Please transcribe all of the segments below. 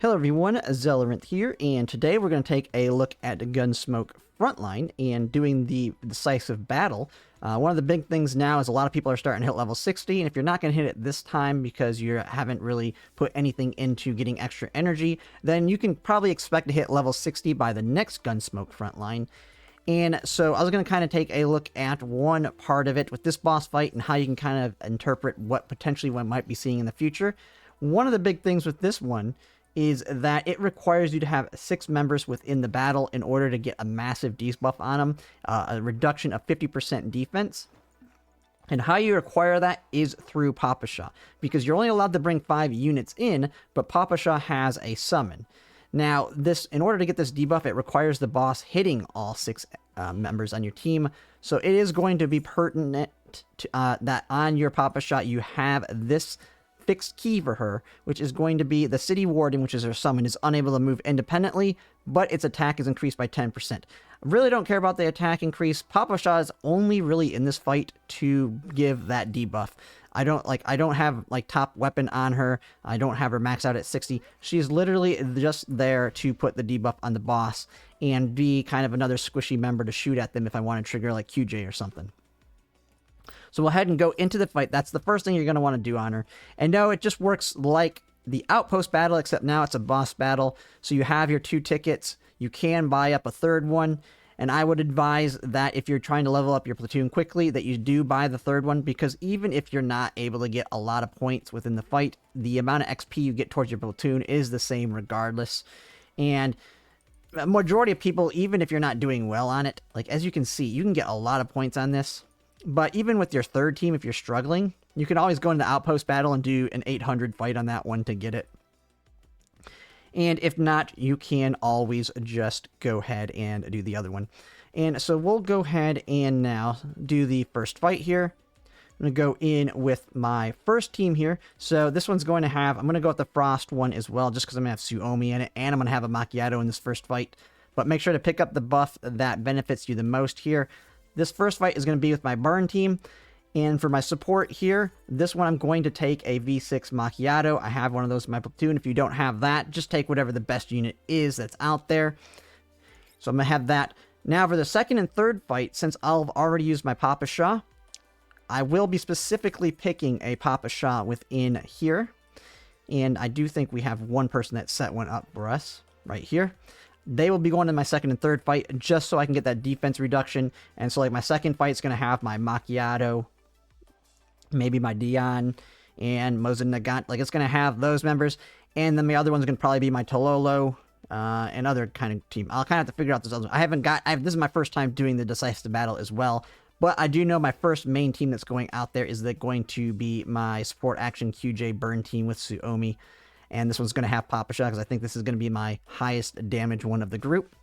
Hello everyone, Zelleranth here, and today we're going to take a look at Gunsmoke Frontline and doing the Decisive battle. One of the big things now is a lot of people are starting to hit level 60, and if you're not going to hit it this time because you haven't really put anything into getting extra energy, then you can probably expect to hit level 60 by the next Gunsmoke Frontline. And so I was going to kind of take a look at one part of it with this boss fight and how you can kind of interpret what potentially one might be seeing in the future. One of the big things with this one is that it requires you to have 6 members within the battle in order to get a massive debuff on them, a reduction of 50% defense. And how you acquire that is through Papasha, because you're only allowed to bring 5 units in, but Papasha has a summon. Now, in order to get this debuff, it requires the boss hitting all 6 members on your team, so it is going to be pertinent to, that on your Papasha you have this fixed key for her, which is going to be the City Warden, which is her summon, is unable to move independently, but its attack is increased by 10%. I really don't care about the attack increase. Papasha is only really in this fight to give that debuff. I don't have like top weapon on her. I don't have her max out at 60. She's literally just there to put the debuff on the boss and be kind of another squishy member to shoot at them if I want to trigger like QJ or something. So we'll head and go into the fight. That's the first thing you're going to want to do on her. And no, it just works like the Outpost battle, except now it's a boss battle. So you have your 2 tickets. You can buy up a 3rd one. And I would advise that if you're trying to level up your platoon quickly, that you do buy the 3rd one. Because even if you're not able to get a lot of points within the fight, the amount of XP you get towards your platoon is the same regardless. And a majority of people, even if you're not doing well on it, like as you can see, you can get a lot of points on this. But even with your 3rd team, if you're struggling, you can always go into Outpost battle and do an 800 fight on that one to get it. And if not, you can always just go ahead and do the other one. And so we'll go ahead and now do the first fight here. I'm going to go in with my first team here. So this one's going to have, I'm going to go with the Frost one as well, just because I'm going to have Suomi in it. And I'm going to have a Macchiato in this first fight. But make sure to pick up the buff that benefits you the most here. This first fight is going to be with my burn team, and for my support here, this one I'm going to take a V6 Macchiato. I have one of those in my platoon. If you don't have that, just take whatever the best unit is that's out there. So I'm going to have that. Now for the second and third fight, since I've already used my Papasha, I will be specifically picking a Papasha within here. And I do think we have one person that set one up for us right here. They will be going to my second and third fight just so I can get that defense reduction. And so like my second fight is going to have my Macchiato, maybe my Dion, and Mosin Nagant. Like it's going to have those members. And then my other one's going to probably be my Tololo and other kind of team. I'll kind of have to figure out this other one. This is my first time doing the Decisive battle as well. But I do know my first main team that's going out there is going to be my support action QJ burn team with Suomi. And this one's going to have Papasha because I think this is going to be my highest damage one of the group.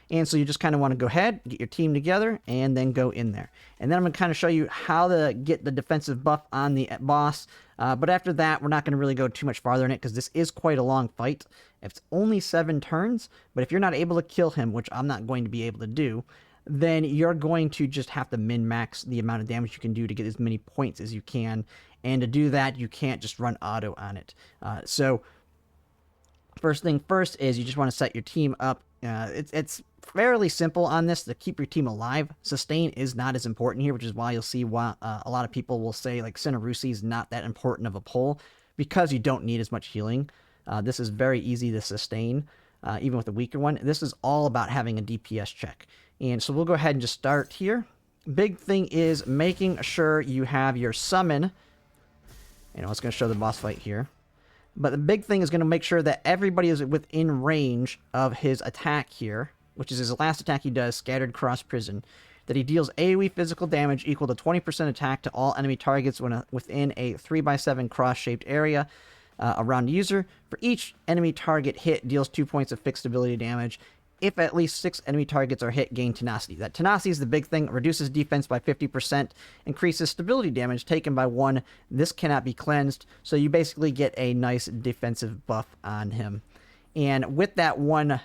And so you just kind of want to go ahead, get your team together, and then go in there. And then I'm going to kind of show you how to get the defensive buff on the boss. But after that, we're not going to really go too much farther in it because this is quite a long fight. It's only 7 turns, but if you're not able to kill him, which I'm not going to be able to do, then you're going to just have to min-max the amount of damage you can do to get as many points as you can. And to do that, you can't just run auto on it. So first thing first is you just want to set your team up. It's fairly simple on this to keep your team alive. Sustain is not as important here, which is why you'll see why a lot of people will say like Cinerusi is not that important of a pull because you don't need as much healing. This is very easy to sustain, even with the weaker one. This is all about having a DPS check. And so we'll go ahead and just start here. Big thing is making sure you have your summon. You know, it's going to show the boss fight here. But the big thing is going to make sure that everybody is within range of his attack here, which is his last attack he does, Scattered Cross Prison, that he deals AoE physical damage equal to 20% attack to all enemy targets when within a 3x7 cross-shaped area around the user. For each enemy target hit, deals 2 points of fixed ability damage. If at least 6 enemy targets are hit, gain Tenacity. That Tenacity is the big thing. It reduces defense by 50%, increases stability damage taken by 1. This cannot be cleansed, so you basically get a nice defensive buff on him. And with that one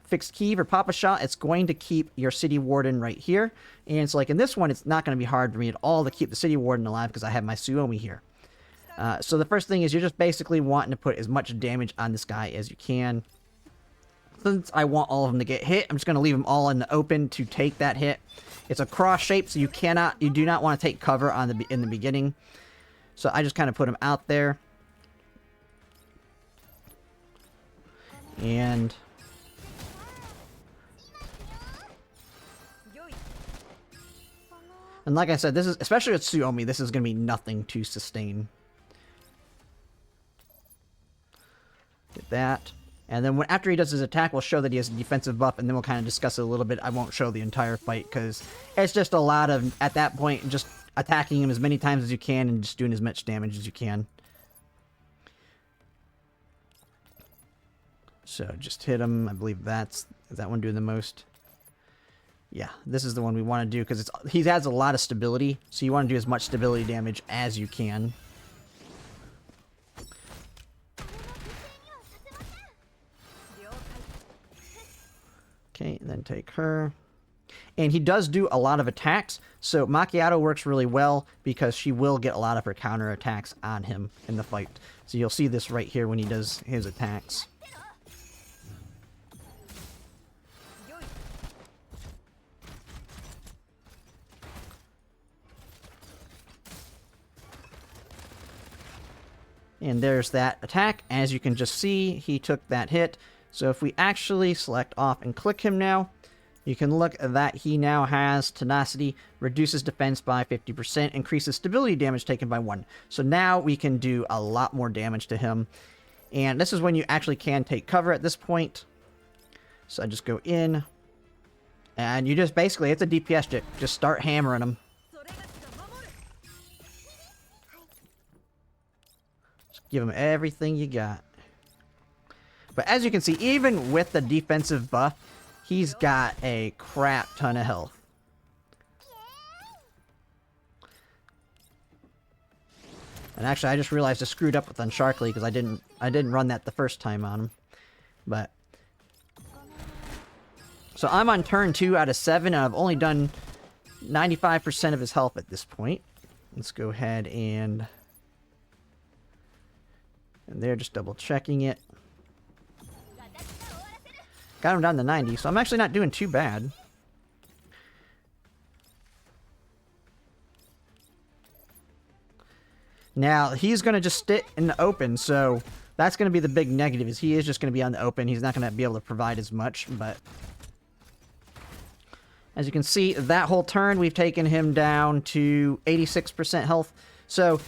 fixed key for Papasha, it's going to keep your City Warden right here. And so like in this one, it's not going to be hard for me at all to keep the City Warden alive because I have my Suomi here. So the first thing is you're just basically wanting to put as much damage on this guy as you can. Since I want all of them to get hit, I'm just going to leave them all in the open to take that hit. It's a cross shape, so you do not want to take cover in the beginning. So I just kind of put them out there. And like I said, this is, especially with Suomi, this is going to be nothing to sustain. Get that. And then after he does his attack, we'll show that he has a defensive buff, and then we'll kind of discuss it a little bit. I won't show the entire fight, because it's just a lot of, at that point, just attacking him as many times as you can and just doing as much damage as you can. So just hit him. I believe is that one doing the most? Yeah, this is the one we want to do, because he has a lot of stability, so you want to do as much stability damage as you can. Okay, then take her. And he does do a lot of attacks, so Macchiato works really well because she will get a lot of her counter attacks on him in the fight. So you'll see this right here when he does his attacks. And there's that attack. As you can just see, he took that hit. So if we actually select off and click him now, you can look that he now has tenacity, reduces defense by 50%, increases stability damage taken by 1. So now we can do a lot more damage to him. And this is when you actually can take cover at this point. So I just go in. And you just basically, it's a DPS, just start hammering him. Just give him everything you got. But as you can see, even with the defensive buff, he's got a crap ton of health. And actually, I just realized I screwed up with Unsharkly because I didn't run that the first time on him. But so I'm on turn 2 out of 7, and I've only done 95% of his health at this point. Let's go ahead and they're just double checking it. Got him down to 90, so I'm actually not doing too bad. Now, he's going to just sit in the open, so that's going to be the big negative, is he is just going to be on the open. He's not going to be able to provide as much, but as you can see, that whole turn, we've taken him down to 86% health. So,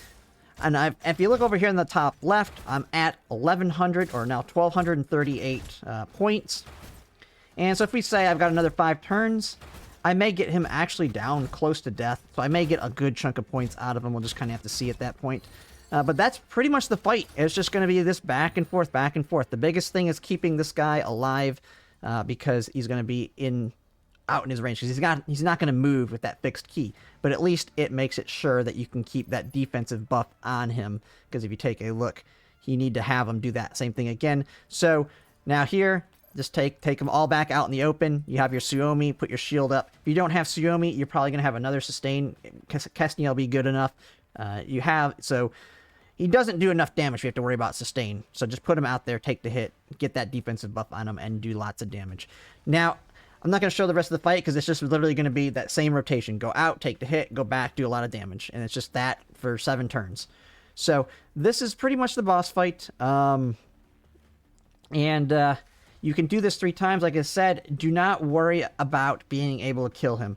and if you look over here in the top left, I'm at 1,100, or now 1,238 points. And so if we say I've got another 5 turns, I may get him actually down close to death. So I may get a good chunk of points out of him. We'll just kind of have to see at that point. But that's pretty much the fight. It's just going to be this back and forth, back and forth. The biggest thing is keeping this guy alive because he's going to be out in his range. Because he's not going to move with that fixed key. But at least it makes it sure that you can keep that defensive buff on him. Because if you take a look, you need to have him do that same thing again. So now here, just take them all back out in the open. You have your Suomi, put your shield up. If you don't have Suomi, you're probably going to have another sustain. Kesney will be good enough. So he doesn't do enough damage. You have to worry about sustain. So just put him out there, take the hit, get that defensive buff on him, and do lots of damage. Now, I'm not going to show the rest of the fight because it's just literally going to be that same rotation. Go out, take the hit, go back, do a lot of damage. And it's just that for 7 turns. So this is pretty much the boss fight. You can do this 3 times. Like I said, do not worry about being able to kill him.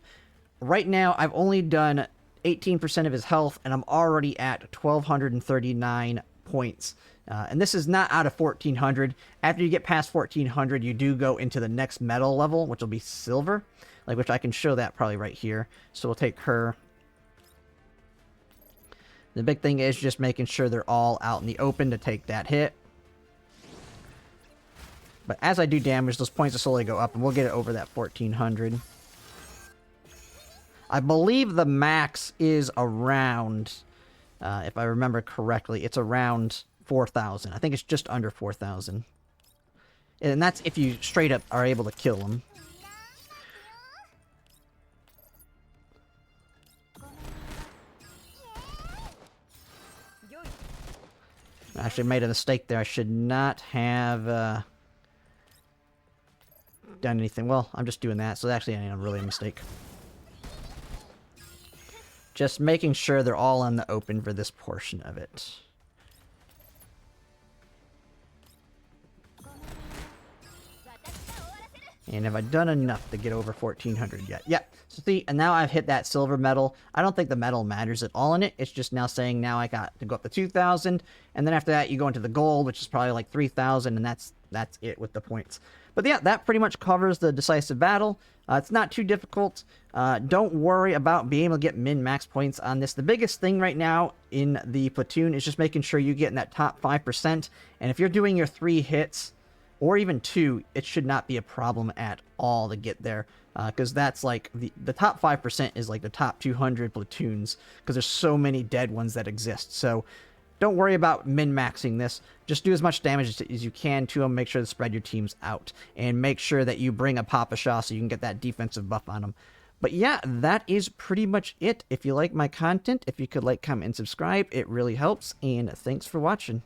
Right now, I've only done 18% of his health, and I'm already at 1,239 points. And this is not out of 1,400. After you get past 1,400, you do go into the next metal level, which will be silver, which I can show that probably right here. So we'll take her. The big thing is just making sure they're all out in the open to take that hit. But as I do damage, those points will slowly go up, and we'll get it over that 1,400. I believe the max is around, if I remember correctly, it's around 4,000. I think it's just under 4,000. And that's if you straight up are able to kill them. I actually made a mistake there. I should not have done anything. Well, I'm just doing that, so actually ain't really a mistake. Just making sure they're all in the open for this portion of it. And have I done enough to get over 1400 yet? Yep. So see, and now I've hit that silver medal. I don't think the medal matters at all in it. It's just now saying now I got to go up to 2,000. And then after that, you go into the gold, which is probably like 3,000. And that's it with the points. But yeah, that pretty much covers the decisive battle. It's not too difficult. Don't worry about being able to get min-max points on this. The biggest thing right now in the platoon is just making sure you get in that top 5%. And if you're doing your 3 hits, or even 2, it should not be a problem at all to get there. Because that's like, the top 5% is like the top 200 platoons. Because there's so many dead ones that exist. So don't worry about min-maxing this. Just do as much damage as you can to them. Make sure to spread your teams out. And make sure that you bring a Papa Shaw so you can get that defensive buff on them. But yeah, that is pretty much it. If you like my content, if you could like, comment, and subscribe, it really helps. And thanks for watching.